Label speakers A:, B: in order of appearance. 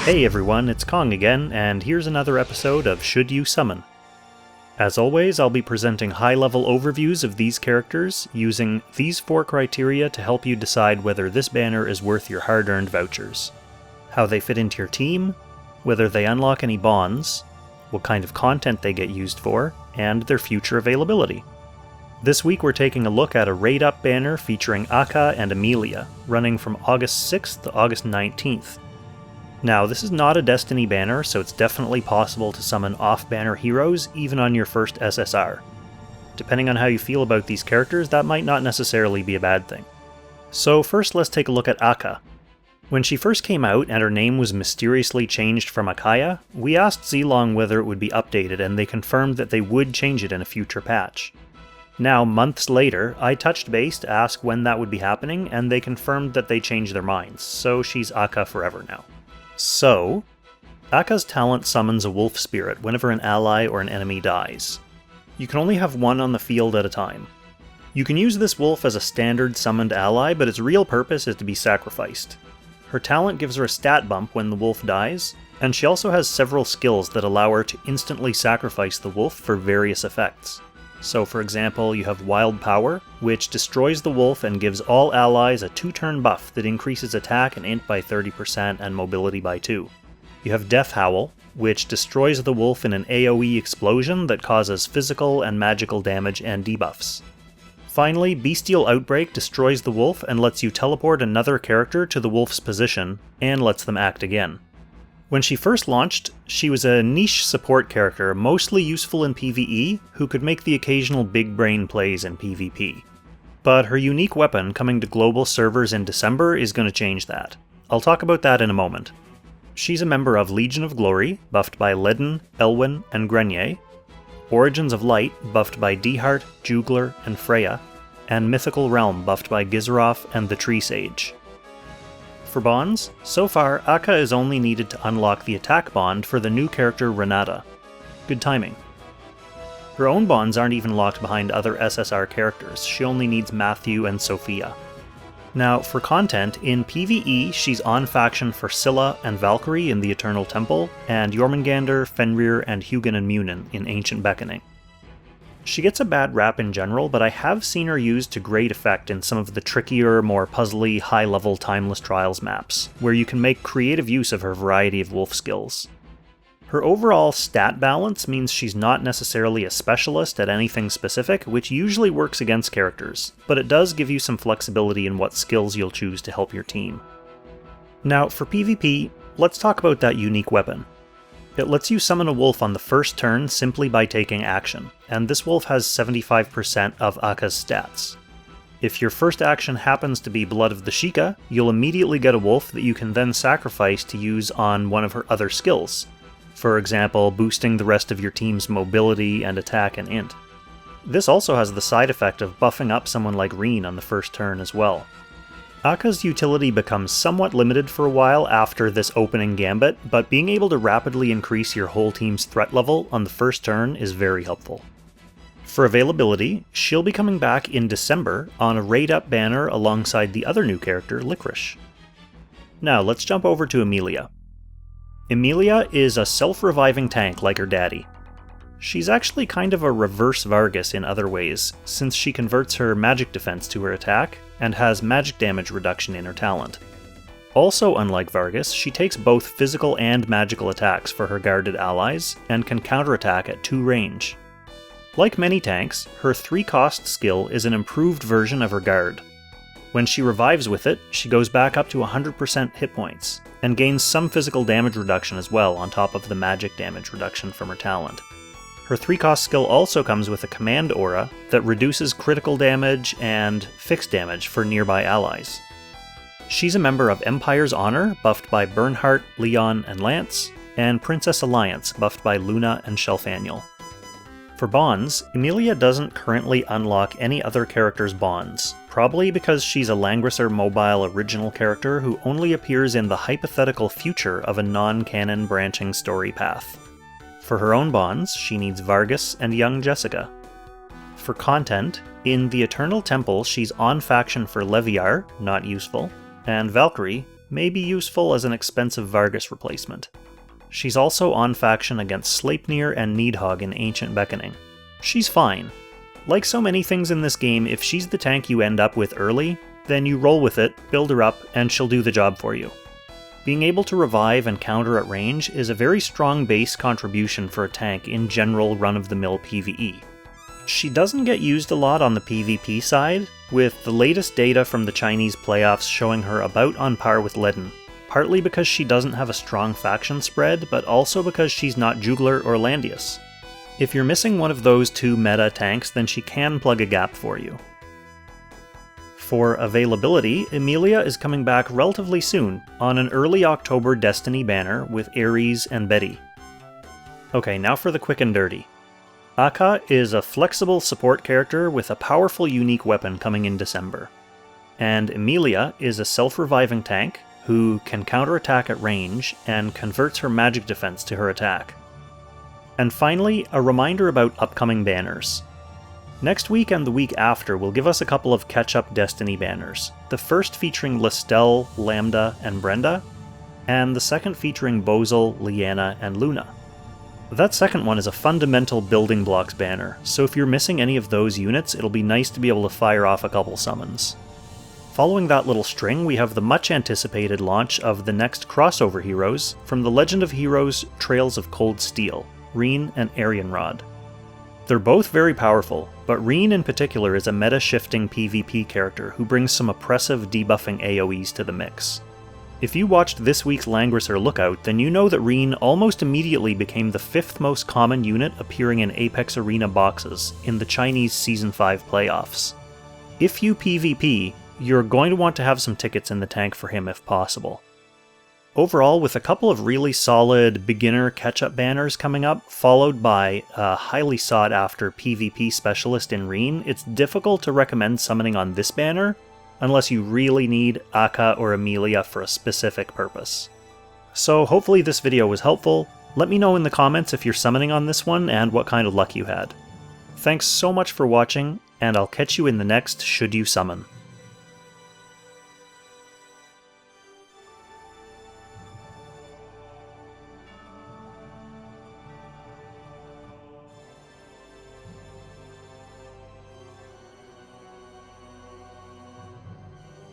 A: Hey everyone, it's Kong again, and here's another episode of Should You Summon? As always, I'll be presenting high-level overviews of these characters, using these 4 criteria to help you decide whether this banner is worth your hard-earned vouchers. How they fit into your team, whether they unlock any bonds, what kind of content they get used for, and their future availability. This week we're taking a look at a raid-up banner featuring Aka and Emilia, running from August 6th to August 19th. Now, this is not a Destiny banner, so it's definitely possible to summon off-banner heroes even on your first SSR. Depending on how you feel about these characters, that might not necessarily be a bad thing. So first let's take a look at Aka. When she first came out and her name was mysteriously changed from Akaya, we asked Zlong whether it would be updated, and they confirmed that they would change it in a future patch. Now, months later, I touched base to ask when that would be happening, and they confirmed that they changed their minds, so she's Aka forever now. So, Aka's talent summons a wolf spirit whenever an ally or an enemy dies. You can only have one on the field at a time. You can use this wolf as a standard summoned ally, but its real purpose is to be sacrificed. Her talent gives her a stat bump when the wolf dies, and she also has several skills that allow her to instantly sacrifice the wolf for various effects. So for example, you have Wild Power, which destroys the wolf and gives all allies a 2-turn buff that increases attack and int by 30% and mobility by 2. You have Death Howl, which destroys the wolf in an AoE explosion that causes physical and magical damage and debuffs. Finally, Bestial Outbreak destroys the wolf and lets you teleport another character to the wolf's position, and lets them act again. When she first launched, she was a niche support character, mostly useful in PvE, who could make the occasional big brain plays in PvP. But her unique weapon coming to global servers in December is going to change that. I'll talk about that in a moment. She's a member of Legion of Glory, buffed by Ledin, Elwyn, and Grenier, Origins of Light, buffed by Dehart, Jugler, and Freya, and Mythical Realm, buffed by Gizaroth and the Tree Sage. For bonds, so far Aka is only needed to unlock the attack bond for the new character Renata. Good timing. Her own bonds aren't even locked behind other SSR characters, she only needs Matthew and Sophia. Now for content, in PvE she's on faction for Scylla and Valkyrie in the Eternal Temple, and Jormungandr, Fenrir, and Hugin and Munin in Ancient Beckoning. She gets a bad rap in general, but I have seen her used to great effect in some of the trickier, more puzzly, high-level Timeless Trials maps, where you can make creative use of her variety of wolf skills. Her overall stat balance means she's not necessarily a specialist at anything specific, which usually works against characters, but it does give you some flexibility in what skills you'll choose to help your team. Now, for PvP, let's talk about that unique weapon. It lets you summon a wolf on the first turn simply by taking action, and this wolf has 75% of Aka's stats. If your first action happens to be Blood of the Sheikah, you'll immediately get a wolf that you can then sacrifice to use on one of her other skills. For example, boosting the rest of your team's mobility and attack and int. This also has the side effect of buffing up someone like Reen on the first turn as well. Aka's utility becomes somewhat limited for a while after this opening gambit, but being able to rapidly increase your whole team's threat level on the first turn is very helpful. For availability, she'll be coming back in December on a raid-up banner alongside the other new character, Licorice. Now let's jump over to Emilia. Emilia is a self-reviving tank like her daddy. She's actually kind of a reverse Vargas in other ways, since she converts her magic defense to her attack, and has magic damage reduction in her talent. Also unlike Vargas, she takes both physical and magical attacks for her guarded allies, and can counterattack at 2 range. Like many tanks, her 3-cost skill is an improved version of her guard. When she revives with it, she goes back up to 100% hit points, and gains some physical damage reduction as well on top of the magic damage reduction from her talent. Her 3-cost skill also comes with a command aura that reduces critical damage and fixed damage for nearby allies. She's a member of Empire's Honor, buffed by Bernhardt, Leon, and Lance, and Princess Alliance, buffed by Luna and Shelfaniel. For bonds, Emilia doesn't currently unlock any other character's bonds, probably because she's a Langrisser mobile original character who only appears in the hypothetical future of a non-canon branching story path. For her own bonds, she needs Vargas and young Jessica. For content, in the Eternal Temple she's on faction for Leviar, not useful, and Valkyrie, may be useful as an expensive Vargas replacement. She's also on faction against Sleipnir and Nidhogg in Ancient Beckoning. She's fine. Like so many things in this game, if she's the tank you end up with early, then you roll with it, build her up, and she'll do the job for you. Being able to revive and counter at range is a very strong base contribution for a tank in general run-of-the-mill PvE. She doesn't get used a lot on the PvP side, with the latest data from the Chinese playoffs showing her about on par with Ledin, partly because she doesn't have a strong faction spread, but also because she's not Juglar or Landius. If you're missing one of those two meta tanks, then she can plug a gap for you. For availability, Emilia is coming back relatively soon, on an early October Destiny banner with Ares and Betty. Okay, now for the quick and dirty. Aka is a flexible support character with a powerful unique weapon coming in December. And Emilia is a self-reviving tank who can counterattack at range and converts her magic defense to her attack. And finally, a reminder about upcoming banners. Next week and the week after will give us a couple of catch-up Destiny banners, the first featuring Listel, Lambda, and Brenda, and the second featuring Bozel, Liana, and Luna. That second one is a fundamental building blocks banner, so if you're missing any of those units, it'll be nice to be able to fire off a couple summons. Following that little string, we have the much anticipated launch of the next crossover heroes from the Legend of Heroes Trails of Cold Steel, Reen and Arianrod. They're both very powerful, but Reen in particular is a meta-shifting PvP character who brings some oppressive debuffing AoEs to the mix. If you watched this week's Langrisser Lookout, then you know that Reen almost immediately became the 5th most common unit appearing in Apex Arena boxes in the Chinese Season 5 playoffs. If you PvP, you're going to want to have some tickets in the tank for him if possible. Overall, with a couple of really solid beginner catch-up banners coming up, followed by a highly sought-after PvP specialist in Reen, it's difficult to recommend summoning on this banner, unless you really need Aka or Emilia for a specific purpose. So hopefully this video was helpful. Let me know in the comments if you're summoning on this one and what kind of luck you had. Thanks so much for watching, and I'll catch you in the next Should You Summon.